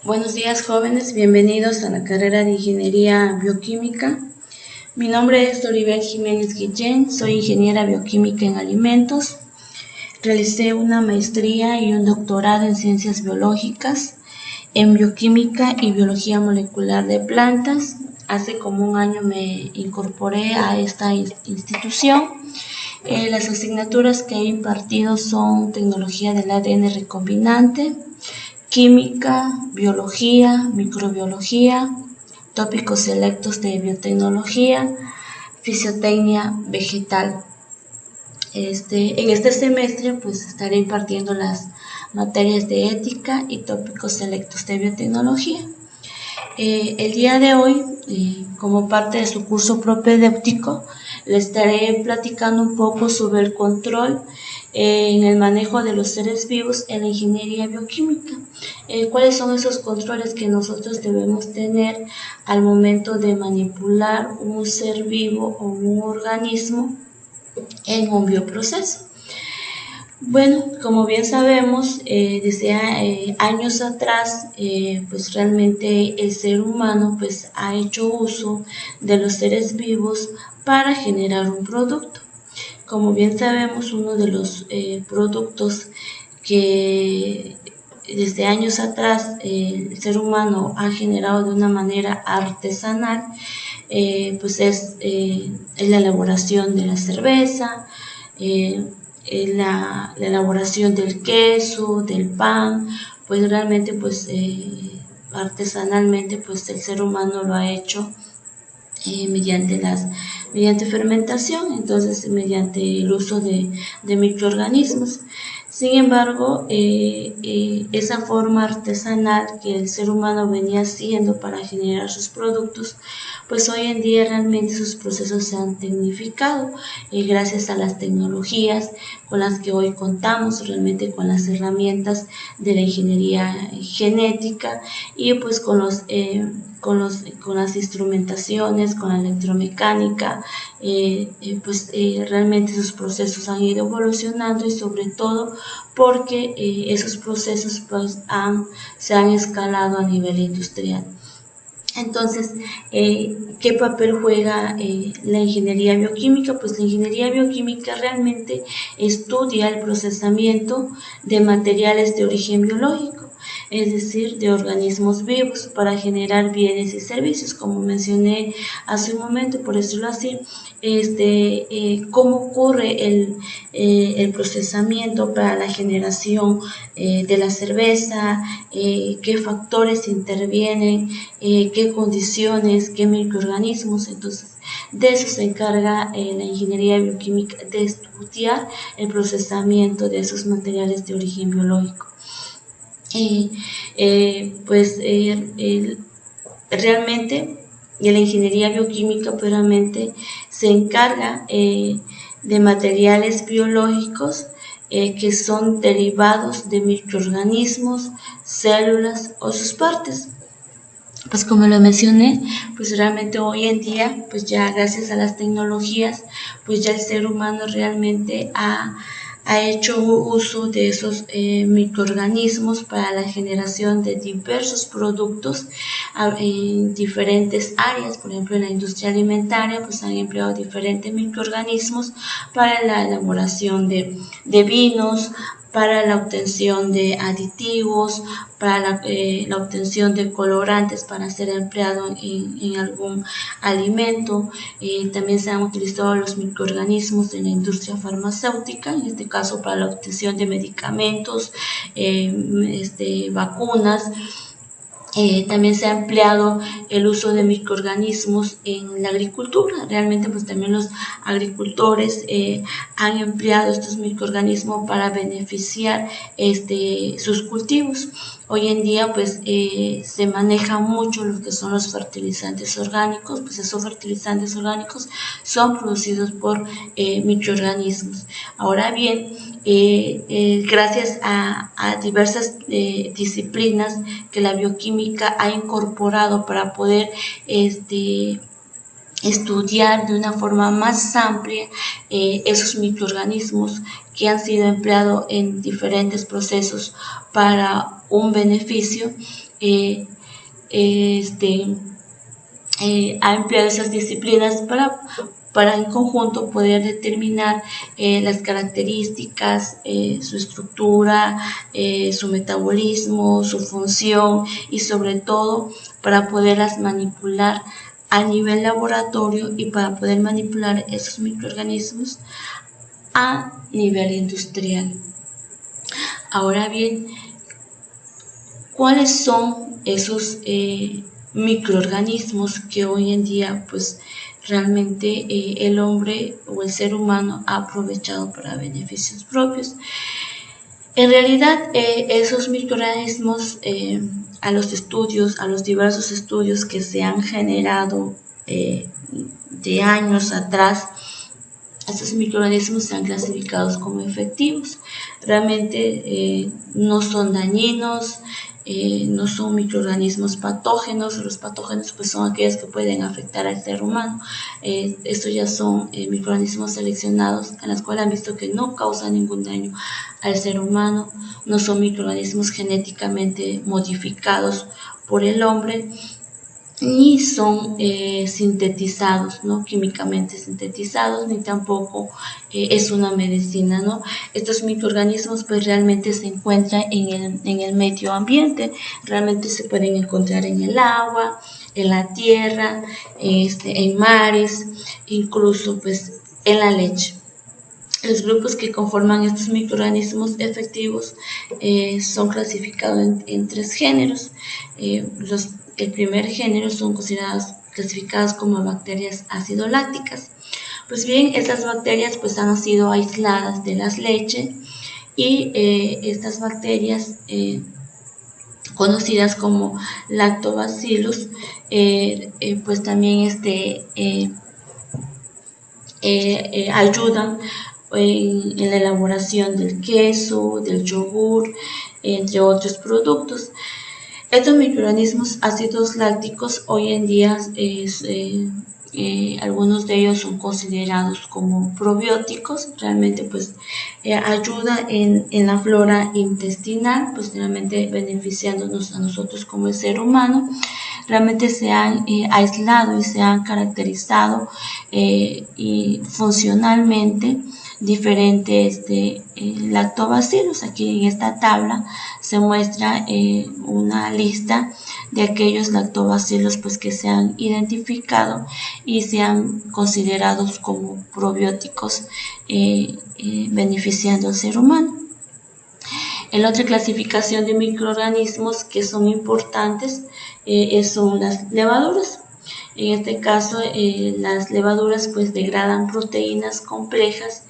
Buenos días, jóvenes, bienvenidos a la carrera de Ingeniería Bioquímica. Mi nombre es Doribel Jiménez Guillén, soy ingeniera bioquímica en alimentos. Realicé una maestría y un doctorado en ciencias biológicas, en bioquímica y biología molecular de plantas. Hace como un año me incorporé a esta institución. Las asignaturas que he impartido son tecnología del ADN recombinante, química, biología, microbiología, tópicos selectos de biotecnología, fisiotecnia vegetal. En este semestre pues estaré impartiendo las materias de ética y tópicos selectos de biotecnología. El día de hoy, como parte de su curso propedéutico, le estaré platicando un poco sobre el control en el manejo de los seres vivos en la ingeniería bioquímica. ¿Cuáles son esos controles que nosotros debemos tener al momento de manipular un ser vivo o un organismo en un bioproceso? Bueno, como bien sabemos, desde años atrás, pues realmente el ser humano pues ha hecho uso de los seres vivos para generar un producto. Como bien sabemos, uno de los productos que desde años atrás el ser humano ha generado de una manera artesanal, pues es la elaboración de la cerveza, la elaboración del queso, del pan, pues realmente pues artesanalmente pues el ser humano lo ha hecho mediante fermentación, entonces mediante el uso de microorganismos. Sin embargo, esa forma artesanal que el ser humano venía haciendo para generar sus productos, pues hoy en día realmente sus procesos se han tecnificado gracias a las tecnologías con las que hoy contamos, realmente con las herramientas de la ingeniería genética y pues con las instrumentaciones, con la electromecánica, realmente esos procesos han ido evolucionando y sobre todo porque esos procesos pues se han escalado a nivel industrial. Entonces, ¿qué papel juega la ingeniería bioquímica? Pues la ingeniería bioquímica realmente estudia el procesamiento de materiales de origen biológico, es decir, de organismos vivos para generar bienes y servicios, como mencioné hace un momento, por decirlo así, cómo ocurre el procesamiento para la generación de la cerveza, qué factores intervienen, qué condiciones, qué microorganismos. Entonces, de eso se encarga la ingeniería bioquímica, de estudiar el procesamiento de esos materiales de origen biológico. Realmente la ingeniería bioquímica realmente se encarga de materiales biológicos que son derivados de microorganismos, células o sus partes. Pues como lo mencioné, pues realmente hoy en día, pues ya gracias a las tecnologías, pues ya el ser humano realmente ha hecho uso de esos microorganismos para la generación de diversos productos en diferentes áreas. Por ejemplo, en la industria alimentaria pues han empleado diferentes microorganismos para la elaboración de vinos, para la obtención de aditivos, para la obtención de colorantes para ser empleado en algún alimento. También se han utilizado los microorganismos en la industria farmacéutica, en este caso para la obtención de medicamentos, vacunas. También se ha empleado el uso de microorganismos en la agricultura. Realmente pues también los agricultores han empleado estos microorganismos para beneficiar sus cultivos. Hoy en día pues se maneja mucho lo que son los fertilizantes orgánicos, pues esos fertilizantes orgánicos son producidos por microorganismos. Ahora bien, gracias a diversas disciplinas que la bioquímica ha incorporado para poder estudiar de una forma más amplia esos microorganismos que han sido empleados en diferentes procesos para un beneficio. Ha empleado esas disciplinas para en conjunto poder determinar las características, su estructura, su metabolismo, su función y sobre todo para poderlas manipular a nivel laboratorio y para poder manipular esos microorganismos a nivel industrial. Ahora bien, ¿cuáles son esos microorganismos que hoy en día pues realmente el hombre o el ser humano ha aprovechado para beneficios propios? En realidad esos microorganismos a los diversos estudios que se han generado de años atrás, estos microorganismos se han clasificado como efectivos. Realmente no son dañinos, no son microorganismos patógenos. Los patógenos pues son aquellos que pueden afectar al ser humano. Estos ya son microorganismos seleccionados en los cuales han visto que no causan ningún daño al ser humano. No son microorganismos genéticamente modificados por el hombre, ni son sintetizados, ¿no? Químicamente sintetizados, ni tampoco es una medicina, ¿no? Estos microorganismos pues realmente se encuentran en el medio ambiente, realmente se pueden encontrar en el agua, en la tierra, en mares, incluso pues en la leche. Los grupos que conforman estos microorganismos efectivos son clasificados en tres géneros. El primer género son clasificadas como bacterias ácido-lácticas. Pues bien, estas bacterias pues han sido aisladas de las leches y estas bacterias conocidas como lactobacillus pues también ayudan en la elaboración del queso, del yogur, entre otros productos. Estos microorganismos ácidos lácticos hoy en día algunos de ellos son considerados como probióticos. Realmente pues ayuda en la flora intestinal, pues realmente beneficiándonos a nosotros como el ser humano. Realmente se han aislado y se han caracterizado y funcionalmente diferentes lactobacillus. Aquí en esta tabla se muestra una lista de aquellos lactobacillus pues que se han identificado y se han considerado como probióticos beneficiando al ser humano. En otra clasificación de microorganismos que son importantes son las levaduras. En este caso, las levaduras pues degradan proteínas complejas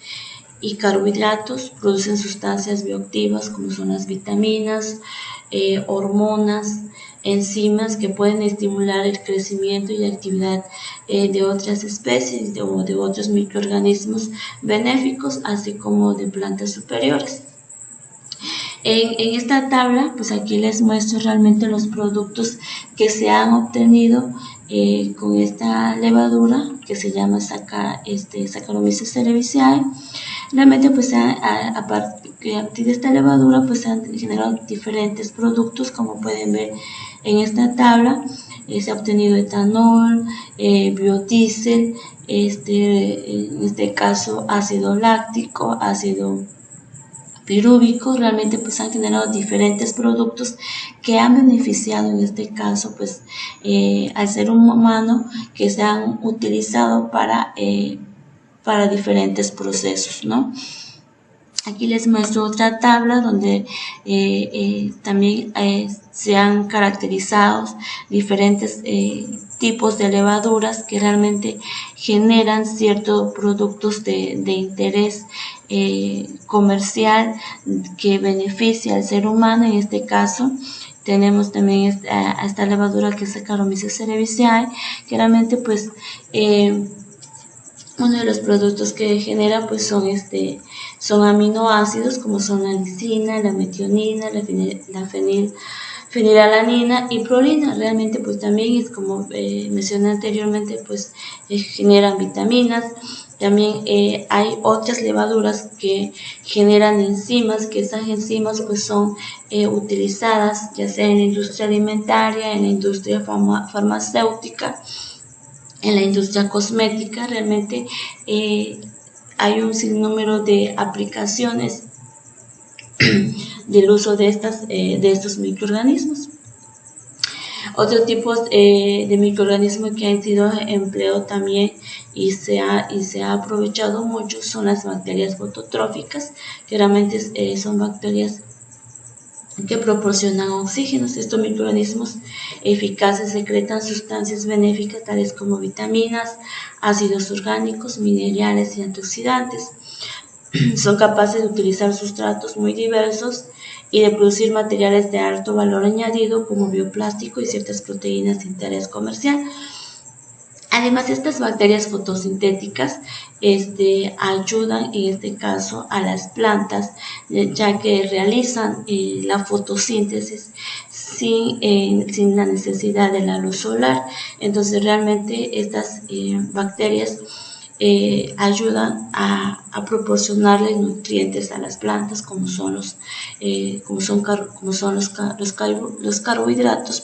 y carbohidratos, producen sustancias bioactivas como son las vitaminas, hormonas, enzimas que pueden estimular el crecimiento y la actividad de otras especies o de otros microorganismos benéficos, así como de plantas superiores. En esta tabla, pues aquí les muestro realmente los productos que se han obtenido con esta levadura que se llama Saccharomyces cerevisiae. Realmente pues a partir de esta levadura pues se han generado diferentes productos, como pueden ver en esta tabla. Se ha obtenido etanol, biodiesel, en este caso ácido láctico, ácido pirúvico. Realmente pues han generado diferentes productos que han beneficiado en este caso pues al ser humano, que se han utilizado para diferentes procesos, ¿no? Aquí les muestro otra tabla donde también se han caracterizado diferentes tipos de levaduras que realmente generan ciertos productos de interés comercial que beneficia al ser humano. En este caso tenemos también esta levadura que es Saccharomyces cerevisiae, que realmente pues uno de los productos que genera pues son aminoácidos como son la lisina, la metionina, la fenilalanina y prolina. Realmente pues también es como mencioné anteriormente, pues generan vitaminas. También hay otras levaduras que generan enzimas, que esas enzimas pues son utilizadas ya sea en la industria alimentaria, en la industria farmacéutica, en la industria cosmética. Realmente hay un sinnúmero de aplicaciones del uso de estos microorganismos. Otros tipos de microorganismos que han sido empleados también y se ha aprovechado mucho son las bacterias fototróficas, que realmente son bacterias que proporcionan oxígenos. Estos microorganismos eficaces secretan sustancias benéficas tales como vitaminas, ácidos orgánicos, minerales y antioxidantes. Son capaces de utilizar sustratos muy diversos y de producir materiales de alto valor añadido como bioplástico y ciertas proteínas de interés comercial. Además, estas bacterias fotosintéticas ayudan en este caso a las plantas, ya que realizan la fotosíntesis sin la necesidad de la luz solar. Entonces, realmente estas bacterias ayudan a proporcionarles nutrientes a las plantas, como son los carbohidratos,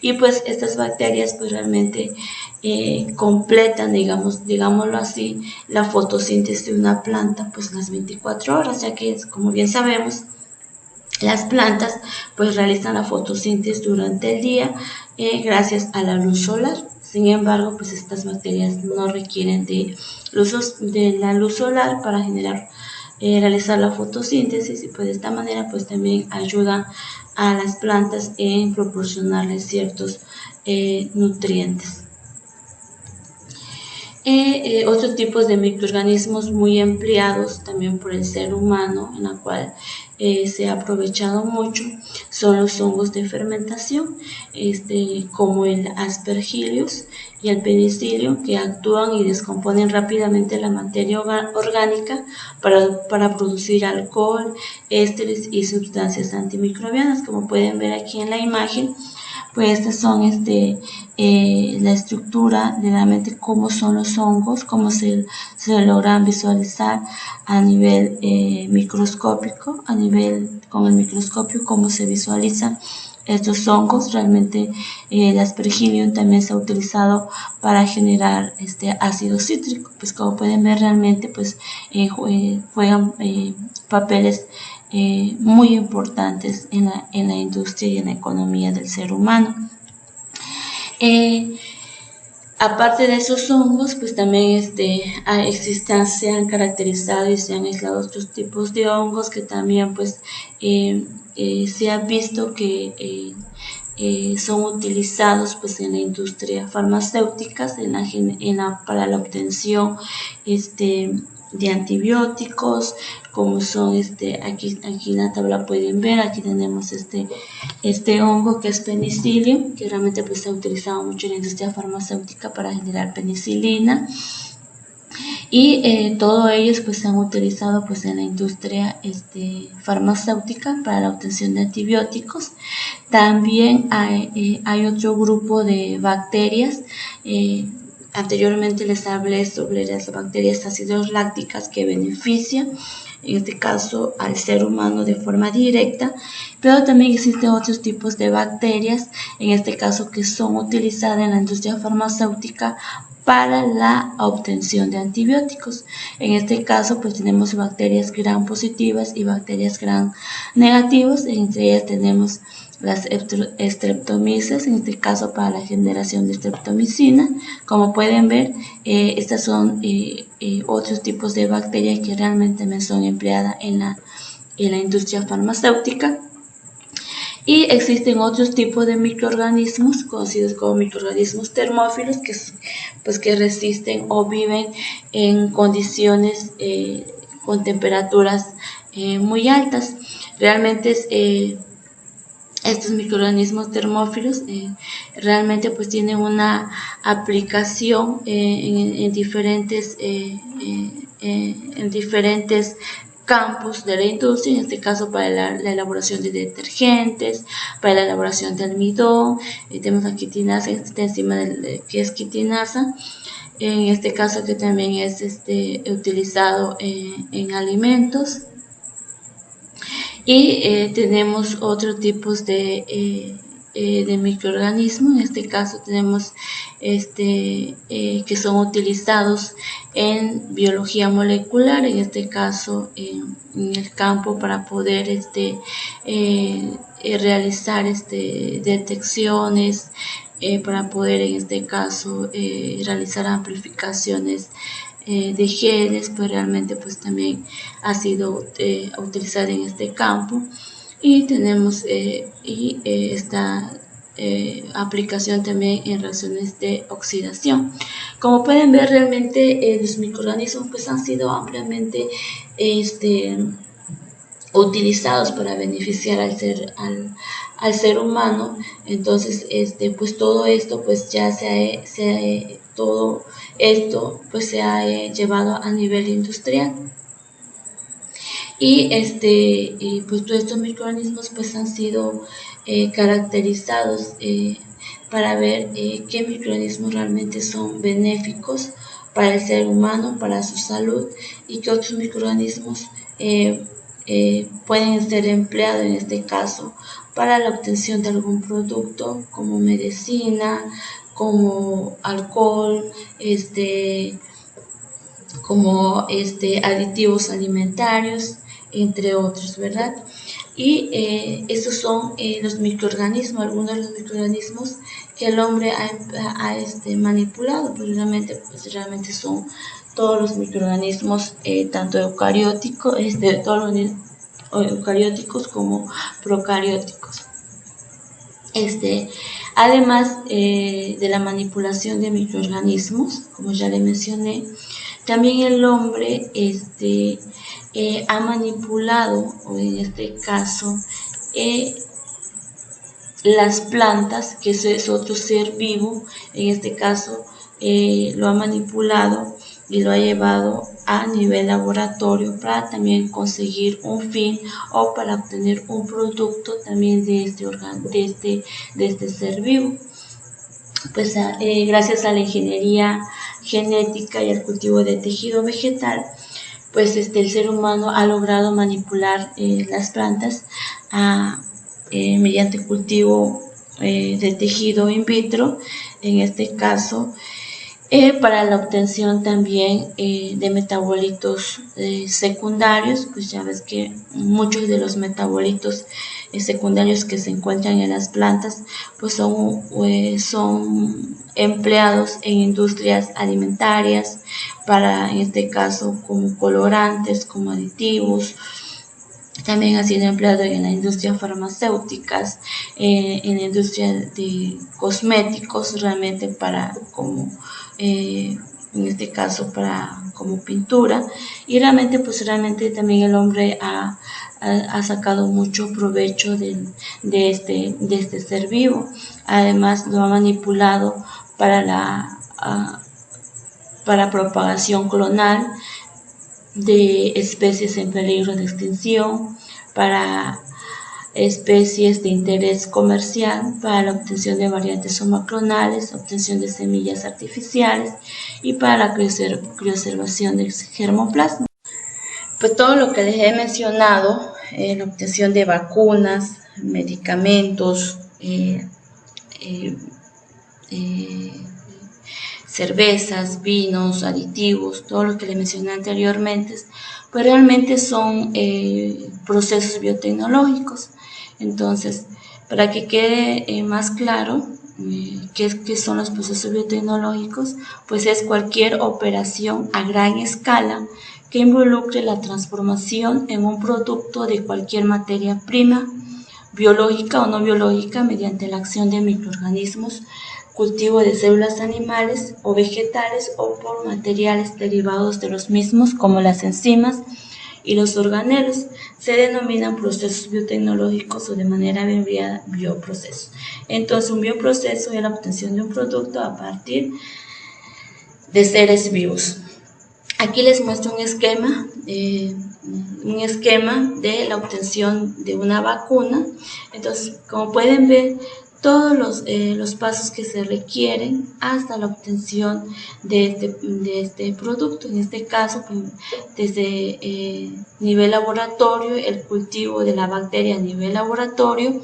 y pues estas bacterias pues realmente completan, digámoslo así, la fotosíntesis de una planta pues las 24 horas, ya que como bien sabemos, las plantas pues realizan la fotosíntesis durante el día gracias a la luz solar. Sin embargo, pues estas bacterias no requieren de la luz solar para realizar la fotosíntesis, y pues de esta manera pues también ayudan a las plantas en proporcionarles ciertos nutrientes. Otros tipos de microorganismos muy empleados también por el ser humano, en la cual se ha aprovechado mucho, son los hongos de fermentación, como el Aspergillus y el Penicillium, que actúan y descomponen rápidamente la materia orgánica para producir alcohol, ésteres y sustancias antimicrobianas. Como pueden ver aquí en la imagen, pues estas son la estructura de realmente cómo son los hongos, cómo se logran visualizar a nivel microscópico, con el microscopio, cómo se visualizan estos hongos. Realmente el Aspergillum también se ha utilizado para generar ácido cítrico. Pues como pueden ver, realmente pues juegan papeles muy importantes en la industria y en la economía del ser humano. Aparte de esos hongos, pues también se han caracterizado y se han aislado otros tipos de hongos que también pues se ha visto que son utilizados pues en la industria farmacéutica para la obtención de antibióticos, como son aquí en la tabla pueden ver, aquí tenemos este hongo que es Penicillium, que realmente pues se ha utilizado mucho en la industria farmacéutica para generar penicilina, y todos ellos pues se han utilizado pues en la industria farmacéutica para la obtención de antibióticos. También hay otro grupo de bacterias. Anteriormente les hablé sobre las bacterias ácidos lácticas que benefician, en este caso, al ser humano de forma directa, pero también existen otros tipos de bacterias, en este caso que son utilizadas en la industria farmacéutica para la obtención de antibióticos. En este caso, pues tenemos bacterias gram positivas y bacterias gram negativas. Entre ellas tenemos las streptomyces, en este caso para la generación de streptomicina. Como pueden ver, estas son otros tipos de bacterias que realmente me son empleadas en la industria farmacéutica. Y existen otros tipos de microorganismos conocidos como microorganismos termófilos que resisten o viven en condiciones con temperaturas muy altas. Realmente estos microorganismos termófilos realmente pues tienen una aplicación en diferentes campos de la industria, en este caso para la elaboración de detergentes, para la elaboración de almidón. Tenemos aquí quinasa, esta enzima que es quitinasa, en este caso que también es utilizado en alimentos. Y tenemos otros tipos de microorganismos. En este caso tenemos que son utilizados en biología molecular, en este caso en el campo, para poder realizar detecciones, para poder en este caso realizar amplificaciones de genes, pues realmente pues también ha sido utilizada en este campo. Y tenemos esta aplicación también en reacciones de oxidación. Como pueden ver, realmente los microorganismos pues han sido ampliamente utilizados para beneficiar al ser humano. Entonces pues todo esto pues ya todo esto pues se ha llevado a nivel industrial. Y pues todos estos microorganismos pues han sido caracterizados para ver qué microorganismos realmente son benéficos para el ser humano, para su salud, y qué otros microorganismos pueden ser empleados en este caso para la obtención de algún producto como medicina, como alcohol, como aditivos alimentarios, entre otros, ¿verdad? Y estos son los microorganismos, algunos de los microorganismos que el hombre ha manipulado, pues realmente son todos los microorganismos, tanto eucarióticos, todos los eucarióticos como procarióticos. Además de la manipulación de microorganismos, como ya le mencioné, también el hombre ha manipulado, o en este caso, las plantas, que es otro ser vivo. En este caso lo ha manipulado y lo ha llevado a nivel laboratorio para también conseguir un fin o para obtener un producto también de este ser vivo. Pues gracias a la ingeniería genética y al cultivo de tejido vegetal, pues el ser humano ha logrado manipular las plantas mediante cultivo de tejido in vitro, en este caso para la obtención también de metabolitos secundarios. Pues ya ves que muchos de los metabolitos secundarios que se encuentran en las plantas pues son empleados en industrias alimentarias, para, en este caso, como colorantes, como aditivos. También ha sido empleado en la industria farmacéuticas, en la industria de cosméticos, realmente en este caso como pintura. Y realmente también el hombre ha sacado mucho provecho de este ser vivo. Además lo ha manipulado para propagación clonal de especies en peligro de extinción, para especies de interés comercial, para la obtención de variantes homoclonales, obtención de semillas artificiales y para la crioservación del germoplasma. Pues todo lo que les he mencionado, la obtención de vacunas, medicamentos, cervezas, vinos, aditivos, todo lo que les mencioné anteriormente, pues realmente son procesos biotecnológicos. Entonces, para que quede más claro qué son los procesos biotecnológicos, pues es cualquier operación a gran escala que involucre la transformación en un producto de cualquier materia prima, biológica o no biológica, mediante la acción de microorganismos, cultivo de células animales o vegetales, o por materiales derivados de los mismos, como las enzimas y los organelos. Se denominan procesos biotecnológicos, o de manera abreviada bioprocesos. Entonces, un bioproceso es la obtención de un producto a partir de seres vivos. Aquí les muestro un esquema de la obtención de una vacuna. Entonces, como pueden ver, todos los pasos que se requieren hasta la obtención de este producto. En este caso, desde nivel laboratorio, el cultivo de la bacteria a nivel laboratorio.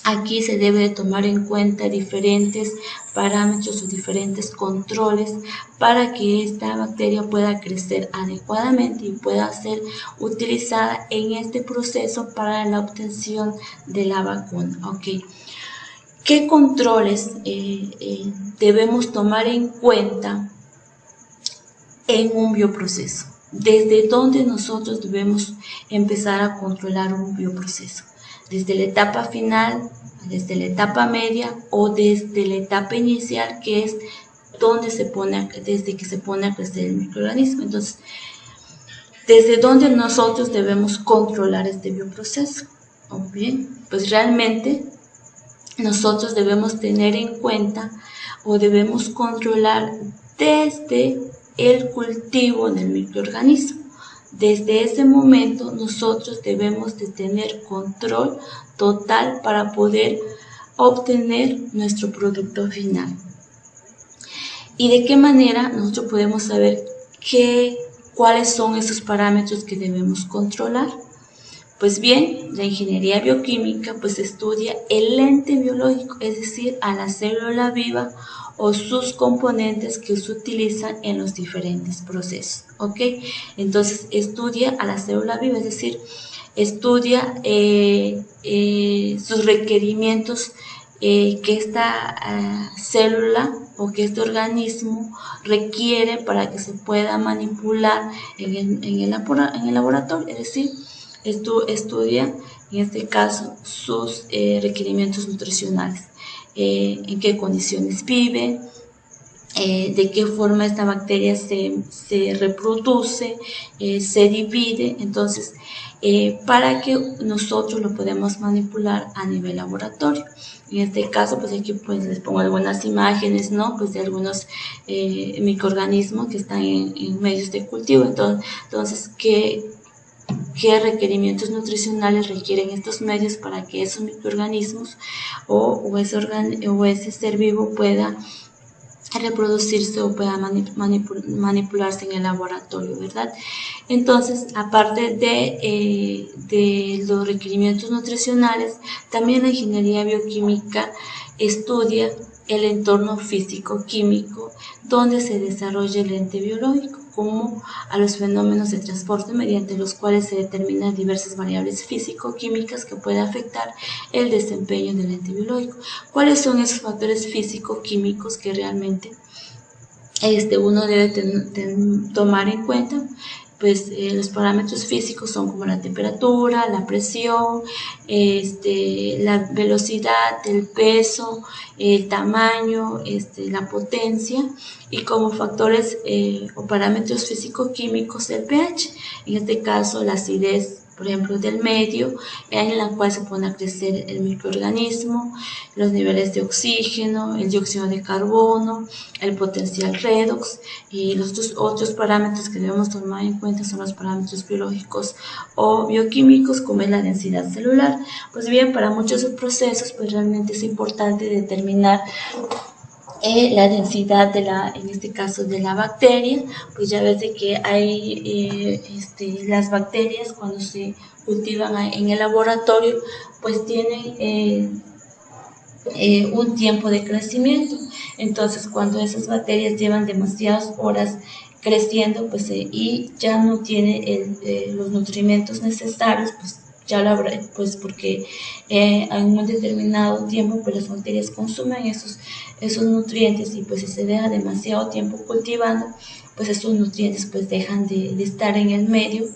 Aquí se debe de tomar en cuenta diferentes parámetros o diferentes controles para que esta bacteria pueda crecer adecuadamente y pueda ser utilizada en este proceso para la obtención de la vacuna. Okay. ¿Qué controles debemos tomar en cuenta en un bioproceso? ¿Desde dónde nosotros debemos empezar a controlar un bioproceso? ¿Desde la etapa final, desde la etapa media o desde la etapa inicial, que es desde que se pone a crecer el microorganismo? Entonces, ¿desde dónde nosotros debemos controlar este bioproceso? Bien, pues realmente nosotros debemos tener en cuenta o debemos controlar desde el cultivo del microorganismo. Desde ese momento nosotros debemos de tener control total para poder obtener nuestro producto final. ¿Y de qué manera nosotros podemos saber cuáles son esos parámetros que debemos controlar? Pues bien, la ingeniería bioquímica pues estudia el ente biológico, es decir, a la célula viva o sus componentes que se utilizan en los diferentes procesos, ¿ok? Entonces estudia a la célula viva, es decir, estudia sus requerimientos que esta célula o que este organismo requiere para que se pueda manipular en el laboratorio, es decir, estudia en este caso sus requerimientos nutricionales, en qué condiciones vive, de qué forma esta bacteria se reproduce, se divide. Entonces, para que nosotros lo podamos manipular a nivel laboratorio. En este caso, pues aquí pues les pongo algunas imágenes, ¿no? Pues de algunos microorganismos que están en medios de cultivo. Entonces, ¿qué requerimientos nutricionales requieren estos medios para que esos microorganismos o ese ser vivo pueda reproducirse o pueda manipularse en el laboratorio, ¿verdad? Entonces, aparte de los requerimientos nutricionales, también la ingeniería bioquímica estudia el entorno físico-químico donde se desarrolla el ente biológico, como a los fenómenos de transporte mediante los cuales se determinan diversas variables físico-químicas que pueden afectar el desempeño del ente biológico. ¿Cuáles son esos factores físico-químicos que realmente uno debe tomar en cuenta? Pues los parámetros físicos son como la temperatura, la presión, la velocidad, el peso, el tamaño, la potencia, y como factores o parámetros físico-químicos el pH, en este caso la acidez, por ejemplo, del medio en la cual se pone a crecer el microorganismo, los niveles de oxígeno, el dióxido de carbono, el potencial redox, y los otros parámetros que debemos tomar en cuenta son los parámetros biológicos o bioquímicos, como es la densidad celular. Pues bien, para muchos procesos pues realmente es importante determinar la densidad en este caso de la bacteria. Pues ya ves de que hay las bacterias cuando se cultivan en el laboratorio pues tienen un tiempo de crecimiento. Entonces cuando esas bacterias llevan demasiadas horas creciendo pues y ya no tiene los nutrimentos necesarios, pues ya lo habrá, pues porque en un determinado tiempo pues las bacterias consumen esos nutrientes, y pues si se deja demasiado tiempo cultivando, pues esos nutrientes pues dejan de estar en el medio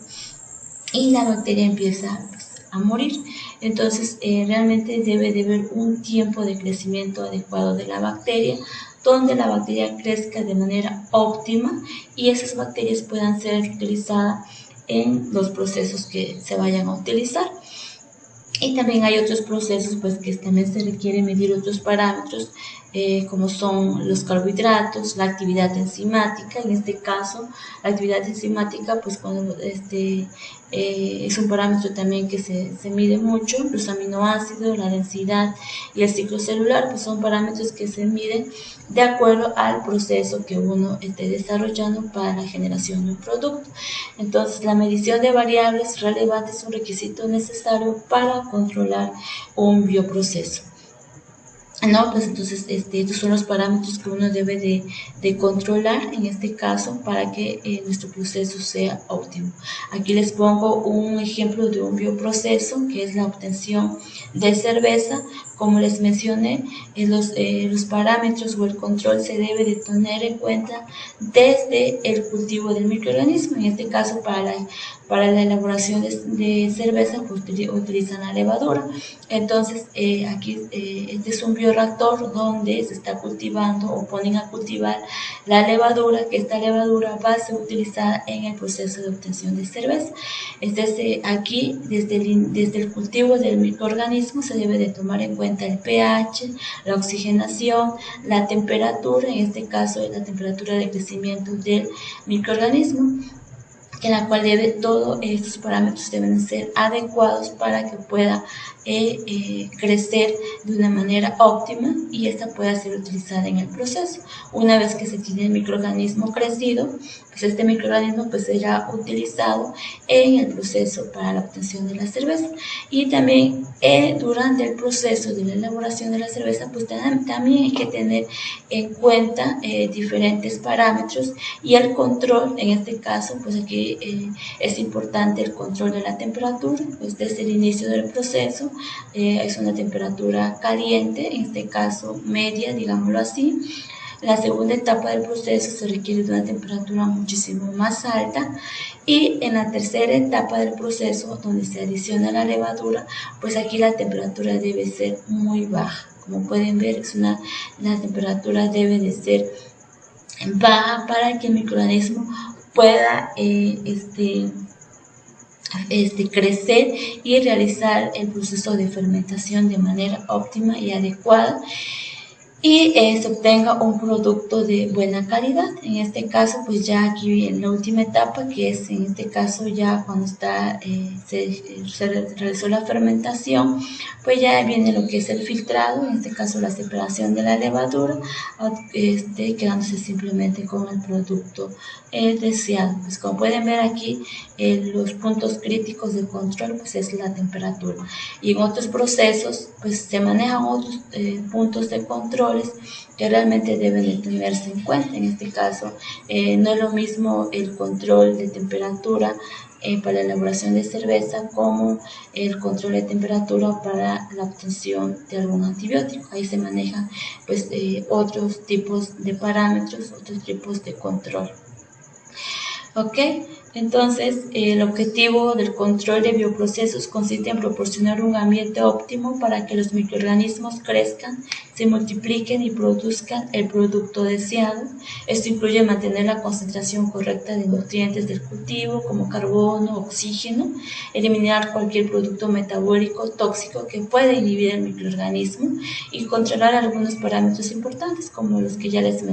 y la bacteria empieza pues a morir. Entonces realmente debe de haber un tiempo de crecimiento adecuado de la bacteria, donde la bacteria crezca de manera óptima y esas bacterias puedan ser utilizadas en los procesos que se vayan a utilizar. Y también hay otros procesos pues que también se requiere medir otros parámetros como son los carbohidratos, la actividad enzimática. En este caso, la actividad enzimática, pues cuando es un parámetro también que se mide mucho. Los aminoácidos, la densidad y el ciclo celular, pues son parámetros que se miden de acuerdo al proceso que uno esté desarrollando para la generación de un producto. Entonces, la medición de variables relevantes es un requisito necesario para controlar un bioproceso. No, pues entonces estos son los parámetros que uno debe de controlar en este caso para que nuestro proceso sea óptimo. Aquí les pongo un ejemplo de un bioproceso que es la obtención de cerveza. Como les mencioné, los parámetros o el control se debe de tener en cuenta desde el cultivo del microorganismo. En este caso, para la elaboración de cerveza, pues utilizan la levadura. Entonces, aquí este es un bioreactor donde se está cultivando o ponen a cultivar la levadura, que esta levadura va a ser utilizada en el proceso de obtención de cerveza. Entonces, aquí, desde el cultivo del microorganismo, se debe de tomar en cuenta el pH, la oxigenación, la temperatura, en este caso es la temperatura de crecimiento del microorganismo, en la cual todos estos parámetros deben ser adecuados para que pueda crecer de una manera óptima y esta pueda ser utilizada en el proceso. Una vez que se tiene el microorganismo crecido, pues este microorganismo pues será utilizado en el proceso para la obtención de la cerveza. Y también durante el proceso de la elaboración de la cerveza, pues también hay que tener en cuenta diferentes parámetros y el control. En este caso, pues aquí es importante el control de la temperatura, pues desde el inicio del proceso es una temperatura caliente, en este caso media, digámoslo así. La segunda etapa del proceso se requiere de una temperatura muchísimo más alta, y en la tercera etapa del proceso, donde se adiciona la levadura, pues aquí la temperatura debe ser muy baja. Como pueden ver, la temperatura debe de ser baja para que el microorganismo pueda crecer y realizar el proceso de fermentación de manera óptima y adecuada, y se obtenga un producto de buena calidad. En este caso, pues ya aquí en la última etapa, que es en este caso ya cuando se realizó la fermentación, pues ya viene lo que es el filtrado, en este caso la separación de la levadura, quedándose simplemente con el producto deseado. Pues como pueden ver aquí, los puntos críticos de control pues es la temperatura, y en otros procesos pues se manejan otros puntos de control que realmente deben de tenerse en cuenta. En este caso, no es lo mismo el control de temperatura para la elaboración de cerveza como el control de temperatura para la obtención de algún antibiótico. Ahí se manejan pues otros tipos de parámetros, otros tipos de control. ¿Ok? Entonces, el objetivo del control de bioprocesos consiste en proporcionar un ambiente óptimo para que los microorganismos crezcan, se multipliquen y produzcan el producto deseado. Esto incluye mantener la concentración correcta de nutrientes del cultivo, como carbono, oxígeno, eliminar cualquier producto metabólico tóxico que pueda inhibir el microorganismo y controlar algunos parámetros importantes, como los que ya les mencioné.